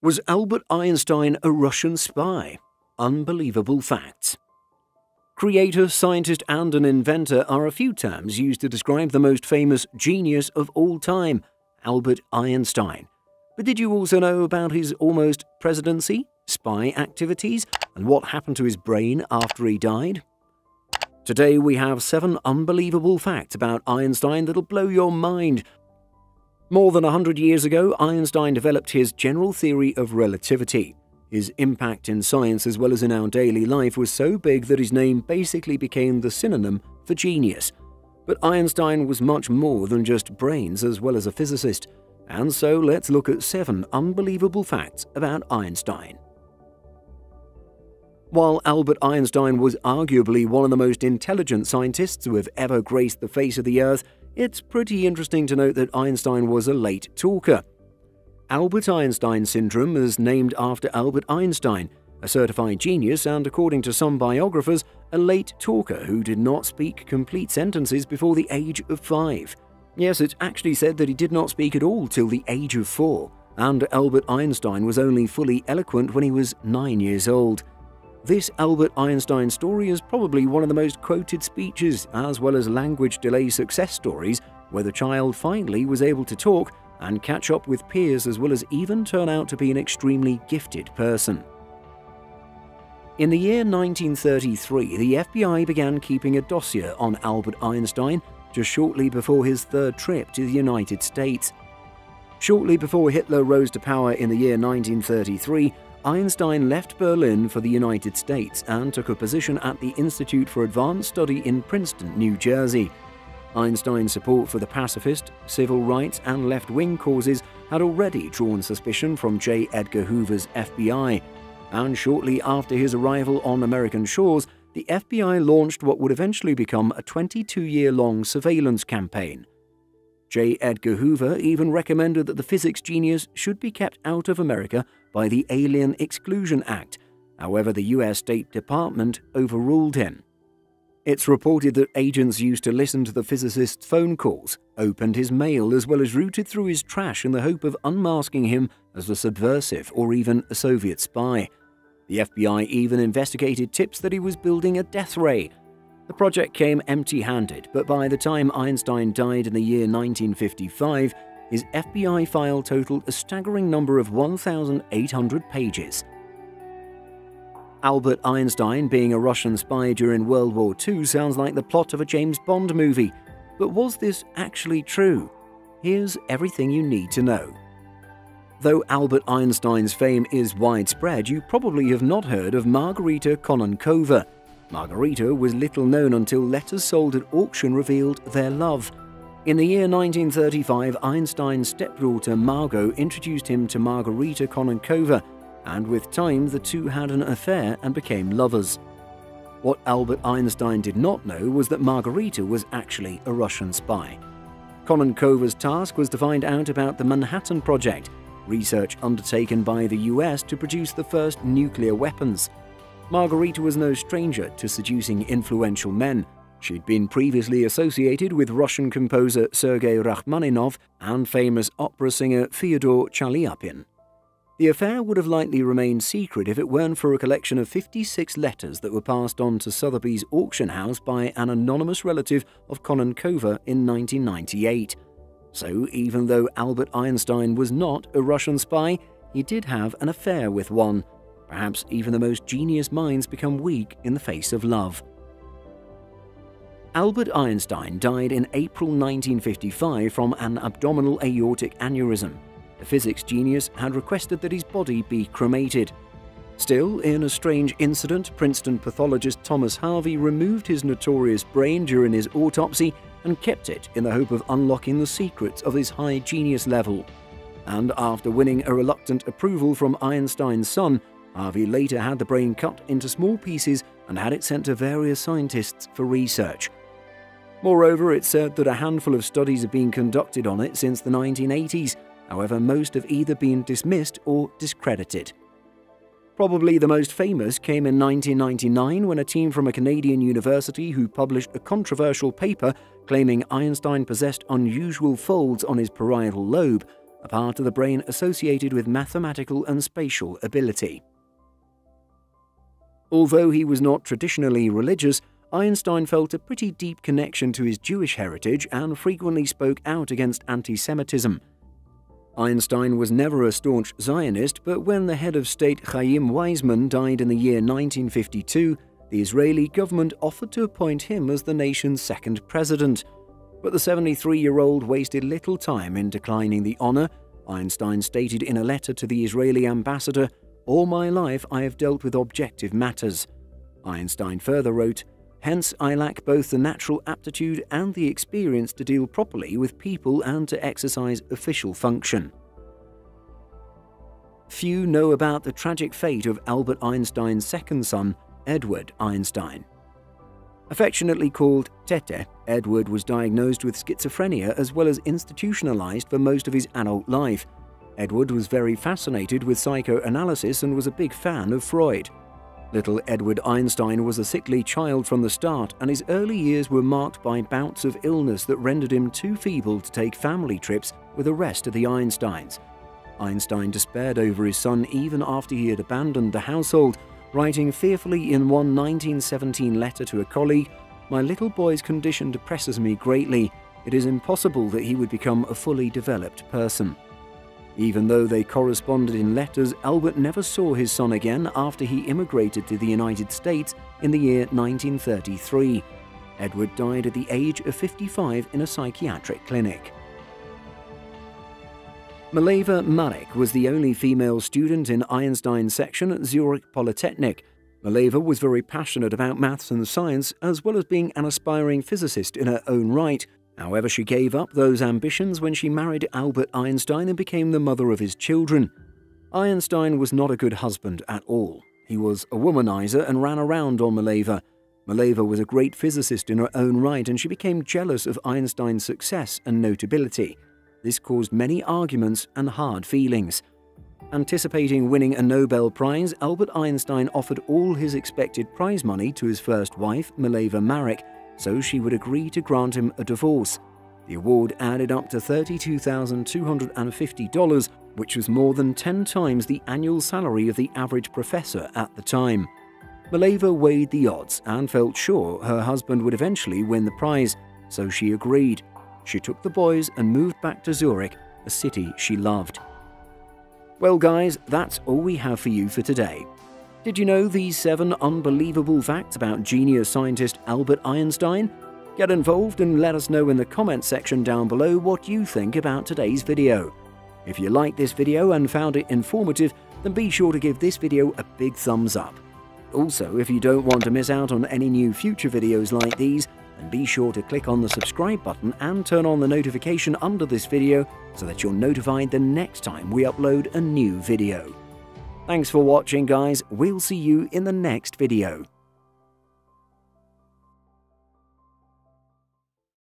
Was Albert Einstein a Russian spy? Unbelievable facts. Creator, scientist, and an inventor are a few terms used to describe the most famous genius of all time, Albert Einstein. But did you also know about his almost presidency, spy activities, and what happened to his brain after he died? Today we have 7 unbelievable facts about Einstein that'll blow your mind. More than 100 years ago, Einstein developed his general theory of relativity. His impact in science as well as in our daily life was so big that his name basically became the synonym for genius. But Einstein was much more than just brains as well as a physicist. And so let's look at 7 unbelievable facts about Einstein. While Albert Einstein was arguably one of the most intelligent scientists who have ever graced the face of the earth, it's pretty interesting to note that Einstein was a late talker. Albert Einstein syndrome is named after Albert Einstein, a certified genius and, according to some biographers, a late talker who did not speak complete sentences before the age of 5. Yes, it's actually said that he did not speak at all till the age of 4, and Albert Einstein was only fully eloquent when he was 9 years old. This Albert Einstein story is probably one of the most quoted speeches, as well as language delay success stories, where the child finally was able to talk and catch up with peers as well as even turn out to be an extremely gifted person. In the year 1933, the FBI began keeping a dossier on Albert Einstein just shortly before his 3rd trip to the United States. Shortly before Hitler rose to power in the year 1933, Einstein left Berlin for the United States and took a position at the Institute for Advanced Study in Princeton, New Jersey. Einstein's support for the pacifist, civil rights, and left-wing causes had already drawn suspicion from J. Edgar Hoover's FBI, and shortly after his arrival on American shores, the FBI launched what would eventually become a 22-year-long surveillance campaign. J. Edgar Hoover even recommended that the physics genius should be kept out of America by the Alien Exclusion Act. However, the U.S. State Department overruled him. It's reported that agents used to listen to the physicist's phone calls, opened his mail, as well as rooted through his trash in the hope of unmasking him as a subversive or even a Soviet spy. The FBI even investigated tips that he was building a death ray. The project came empty-handed, but by the time Einstein died in the year 1955, his FBI file totaled a staggering number of 1,800 pages. Albert Einstein being a Russian spy during World War II sounds like the plot of a James Bond movie. But was this actually true? Here's everything you need to know. Though Albert Einstein's fame is widespread, you probably have not heard of Margarita Kononkova. Margarita was little known until letters sold at auction revealed their love. In the year 1935, Einstein's stepdaughter Margot introduced him to Margarita Kononkova, and with time the two had an affair and became lovers. What Albert Einstein did not know was that Margarita was actually a Russian spy. Kononkova's task was to find out about the Manhattan Project, research undertaken by the US to produce the first nuclear weapons. Margarita was no stranger to seducing influential men. She'd been previously associated with Russian composer Sergei Rachmaninoff and famous opera singer Fyodor Chaliapin. The affair would have likely remained secret if it weren't for a collection of 56 letters that were passed on to Sotheby's auction house by an anonymous relative of Kononkova in 1998. So even though Albert Einstein was not a Russian spy, he did have an affair with one. Perhaps even the most genius minds become weak in the face of love. Albert Einstein died in April 1955 from an abdominal aortic aneurysm. The physics genius had requested that his body be cremated. Still, in a strange incident, Princeton pathologist Thomas Harvey removed his notorious brain during his autopsy and kept it in the hope of unlocking the secrets of his high genius level. And after winning a reluctant approval from Einstein's son, Harvey later had the brain cut into small pieces and had it sent to various scientists for research. Moreover, it's said that a handful of studies have been conducted on it since the 1980s. However, most have either been dismissed or discredited. Probably the most famous came in 1999 when a team from a Canadian university who published a controversial paper claiming Einstein possessed unusual folds on his parietal lobe, a part of the brain associated with mathematical and spatial ability. Although he was not traditionally religious, Einstein felt a pretty deep connection to his Jewish heritage and frequently spoke out against anti-Semitism. Einstein was never a staunch Zionist, but when the head of state Chaim Weizmann died in the year 1952, the Israeli government offered to appoint him as the nation's second president. But the 73-year-old wasted little time in declining the honor. Einstein stated in a letter to the Israeli ambassador, "All my life I have dealt with objective matters." Einstein further wrote, "Hence I lack both the natural aptitude and the experience to deal properly with people and to exercise official function." Few know about the tragic fate of Albert Einstein's second son, Edward Einstein. Affectionately called Tete, Edward was diagnosed with schizophrenia as well as institutionalized for most of his adult life. Edward was very fascinated with psychoanalysis and was a big fan of Freud. Little Edward Einstein was a sickly child from the start, and his early years were marked by bouts of illness that rendered him too feeble to take family trips with the rest of the Einsteins. Einstein despaired over his son even after he had abandoned the household, writing fearfully in one 1917 letter to a colleague, "My little boy's condition depresses me greatly. It is impossible that he would become a fully developed person." Even though they corresponded in letters, Albert never saw his son again after he immigrated to the United States in the year 1933. Edward died at the age of 55 in a psychiatric clinic. Mileva Marek was the only female student in Einstein's section at Zurich Polytechnic. Mileva was very passionate about maths and science, as well as being an aspiring physicist in her own right. However, she gave up those ambitions when she married Albert Einstein and became the mother of his children. Einstein was not a good husband at all. He was a womanizer and ran around on Mileva. Mileva was a great physicist in her own right, and she became jealous of Einstein's success and notability. This caused many arguments and hard feelings. Anticipating winning a Nobel Prize, Albert Einstein offered all his expected prize money to his first wife, Mileva Marek, so she would agree to grant him a divorce. The award added up to $32,250, which was more than 10 times the annual salary of the average professor at the time. Mileva weighed the odds and felt sure her husband would eventually win the prize, so she agreed. She took the boys and moved back to Zurich, a city she loved. Well guys, that's all we have for you for today. Did you know these 7 unbelievable facts about genius scientist Albert Einstein? Get involved and let us know in the comments section down below what you think about today's video. If you liked this video and found it informative, then be sure to give this video a big thumbs up. Also, if you don't want to miss out on any new future videos like these, then be sure to click on the subscribe button and turn on the notification under this video so that you're notified the next time we upload a new video. Thanks for watching guys, we'll see you in the next video.